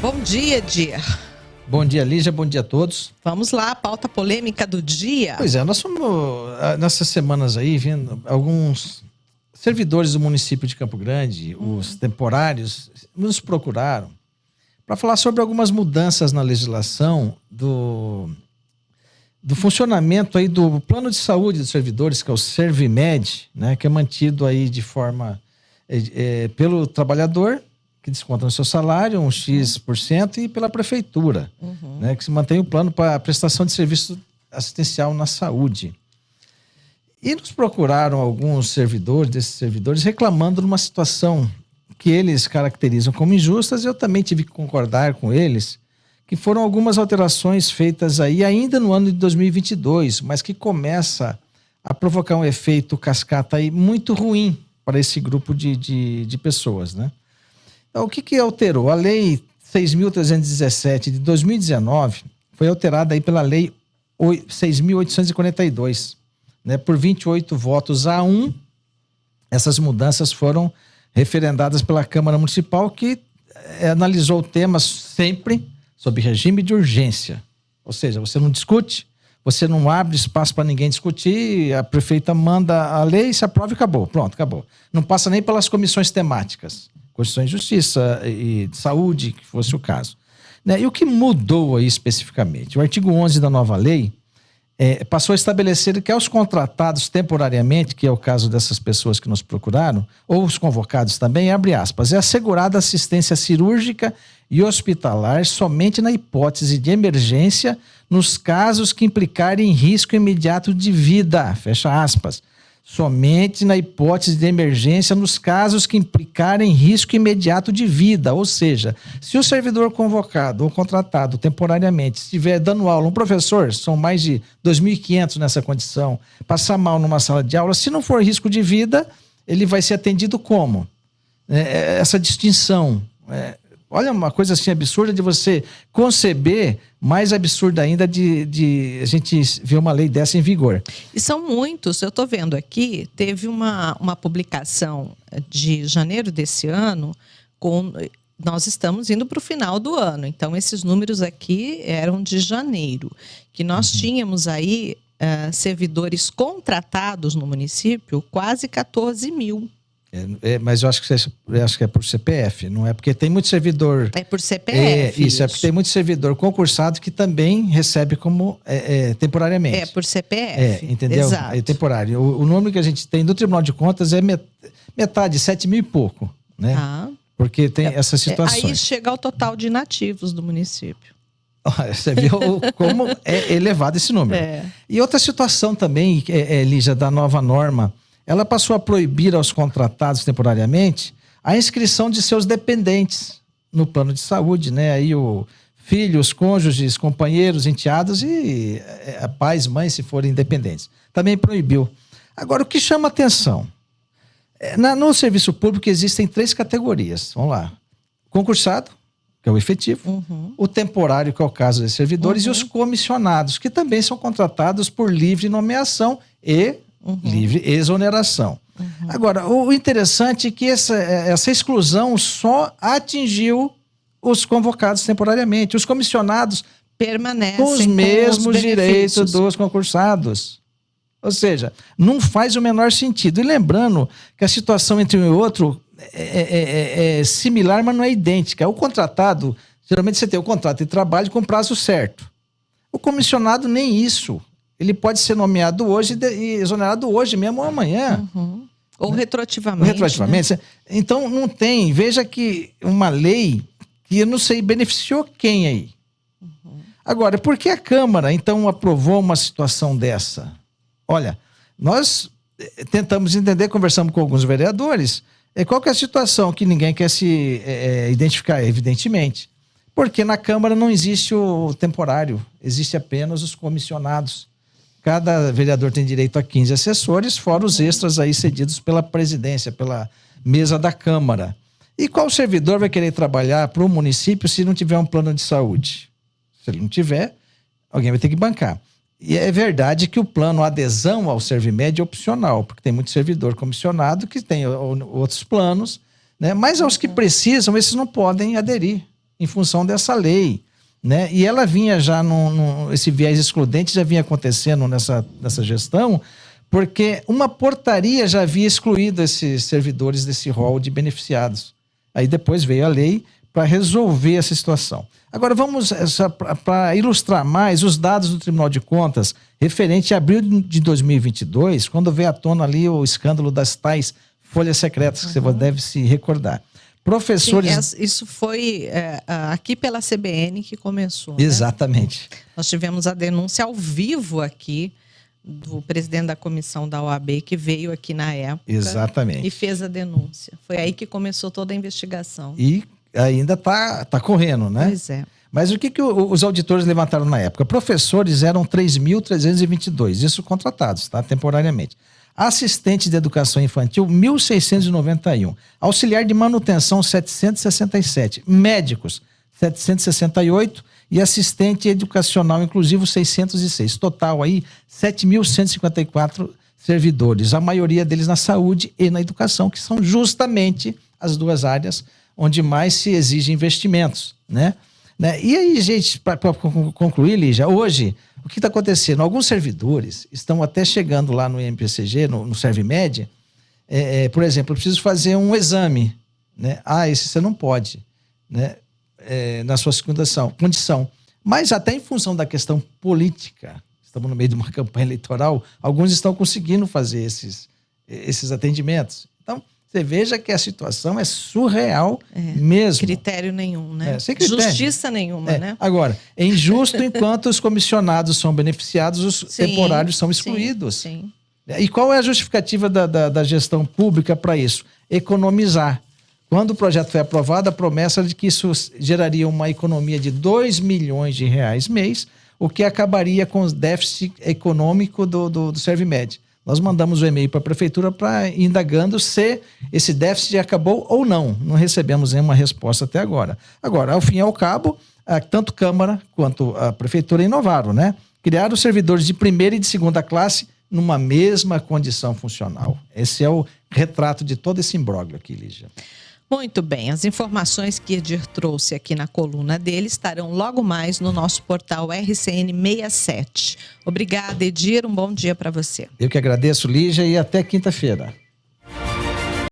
Bom dia, Dir. Bom dia, Lígia. Bom dia a todos. Vamos lá, pauta polêmica do dia. Pois é, nós fomos nessas semanas aí vendo alguns servidores do município de Campo Grande, os temporários, nos procuraram para falar sobre algumas mudanças na legislação do funcionamento aí do plano de saúde dos servidores, que é o Servimed, né, que é mantido aí de forma pelo trabalhador, que desconta no seu salário um X%, e pela prefeitura, né, que se mantém o plano para a prestação de serviço assistencial na saúde. E nos procuraram alguns desses servidores, reclamando de uma situação que eles caracterizam como injustas, e eu também tive que concordar com eles, que foram algumas alterações feitas aí ainda no ano de 2022, mas que começa a provocar um efeito cascata aí muito ruim para esse grupo de pessoas, né? Então, o que alterou? A Lei 6.317 de 2019 foi alterada aí pela Lei 6.842, né? Por 28 votos a 1, essas mudanças foram referendadas pela Câmara Municipal, que analisou o tema sempre sob regime de urgência. Ou seja, você não discute, você não abre espaço para ninguém discutir, a prefeita manda a lei, se aprova e acabou. Pronto, acabou. Não passa nem pelas comissões temáticas. Constituição e Justiça e de Saúde, que fosse o caso. Né? E o que mudou aí especificamente? O artigo 11 da nova lei passou a estabelecer que aos contratados temporariamente, que é o caso dessas pessoas que nos procuraram, ou os convocados também, abre aspas, é assegurada assistência cirúrgica e hospitalar somente na hipótese de emergência nos casos que implicarem risco imediato de vida, fecha aspas. Somente na hipótese de emergência nos casos que implicarem risco imediato de vida. Ou seja, se o servidor convocado ou contratado temporariamente estiver dando aula, um professor, são mais de 2.500 nessa condição, passar mal numa sala de aula, se não for risco de vida, ele vai ser atendido como? Essa distinção. Olha, uma coisa assim absurda de você conceber, mais absurda ainda de a gente ver uma lei dessa em vigor. E são muitos, eu estou vendo aqui, teve uma publicação de janeiro desse ano, nós estamos indo para o final do ano, então esses números aqui eram de janeiro, que nós tínhamos aí servidores contratados no município, quase 14 mil. Mas eu acho que é por CPF, não é? Porque tem muito servidor... É por CPF. Isso, é porque tem muito servidor concursado que também recebe como temporariamente. É por CPF. Entendeu? Exato. É temporário. O número que a gente tem do Tribunal de Contas é metade, 7 mil e pouco, né? Porque tem essas situações. Aí chega ao total de inativos do município. Você viu como é elevado esse número. E outra situação também, Lígia, da nova norma, ela passou a proibir aos contratados temporariamente a inscrição de seus dependentes no plano de saúde, né? Aí filhos, cônjuges, companheiros, enteados e pais, mães, se forem independentes. Também proibiu. Agora, o que chama atenção? No serviço público existem 3 categorias. Vamos lá. Concursado, que é o efetivo, o temporário, que é o caso dos servidores, e os comissionados, que também são contratados por livre nomeação e livre exoneração. Agora, o interessante é que essa exclusão só atingiu os convocados temporariamente. Os comissionados permanecem com os mesmos direitos dos concursados. Ou seja, não faz o menor sentido. E lembrando que a situação entre um e outro é similar, mas não é idêntica. O contratado, geralmente você tem o contrato de trabalho com prazo certo. O comissionado, nem isso. Ele pode ser nomeado hoje e exonerado hoje mesmo ou amanhã. Ou retroativamente. Né? Então, não tem. Veja que uma lei que, eu não sei, beneficiou quem aí? Agora, por que a Câmara, então, aprovou uma situação dessa? Olha, nós tentamos entender, conversamos com alguns vereadores, qual que é a situação que ninguém quer se identificar, evidentemente. Porque na Câmara não existe o temporário, existe apenas os comissionados. Cada vereador tem direito a 15 assessores, fora os extras aí cedidos pela presidência, pela mesa da Câmara. E qual servidor vai querer trabalhar para o município se não tiver um plano de saúde? Se ele não tiver, alguém vai ter que bancar. E é verdade que o plano, a adesão ao Servimed é opcional, porque tem muito servidor comissionado que tem outros planos, né? Mas aos que precisam, esses não podem aderir. em função dessa lei, né? E ela vinha já esse viés excludente já vinha acontecendo nessa gestão, porque uma portaria já havia excluído esses servidores desse rol de beneficiados. Aí depois veio a lei para resolver essa situação. Agora vamos, para ilustrar mais, os dados do Tribunal de Contas referente a abril de 2022, quando veio à tona ali o escândalo das tais folhas secretas, que você deve se recordar. Professores... Sim, isso foi aqui pela CBN que começou. Exatamente. Né? Nós tivemos a denúncia ao vivo aqui do presidente da comissão da OAB, que veio aqui na época. Exatamente. E fez a denúncia. Foi aí que começou toda a investigação. E ainda tá correndo, né? Pois é. Mas o que os auditores levantaram na época? Professores eram 3.322, isso contratados, tá? Temporariamente. Assistente de educação infantil, 1.691. Auxiliar de manutenção, 767. Médicos, 768. E assistente educacional inclusivo, 606. Total aí, 7.154 servidores. A maioria deles na saúde e na educação, que são justamente as duas áreas onde mais se exige investimentos, né? E aí, gente, para concluir, Lígia, hoje, o que está acontecendo? Alguns servidores estão até chegando lá no INPCG, no Servimed, por exemplo, eu preciso fazer um exame, né? Esse você não pode, né? Na sua condição. Mas até em função da questão política, estamos no meio de uma campanha eleitoral, alguns estão conseguindo fazer esses atendimentos. Então, você veja que a situação é surreal mesmo. Critério nenhum, né? Sem critério. Justiça nenhuma, né? Agora, é injusto enquanto os comissionados são beneficiados, os temporários são excluídos. Sim. E qual é a justificativa da gestão pública para isso? Economizar. Quando o projeto foi aprovado, a promessa de que isso geraria uma economia de 2 milhões de reais mês, o que acabaria com o déficit econômico do Servimed. Nós mandamos o e-mail para a prefeitura indagando se esse déficit acabou ou não. Não recebemos nenhuma resposta até agora. Agora, ao fim e ao cabo, tanto Câmara quanto a prefeitura inovaram, né? Criaram servidores de primeira e de segunda classe numa mesma condição funcional. Esse é o retrato de todo esse imbróglio aqui, Lígia. Muito bem, as informações que Edir trouxe aqui na coluna dele estarão logo mais no nosso portal RCN 67. Obrigada, Edir, um bom dia para você. Eu que agradeço, Lígia, e até quinta-feira.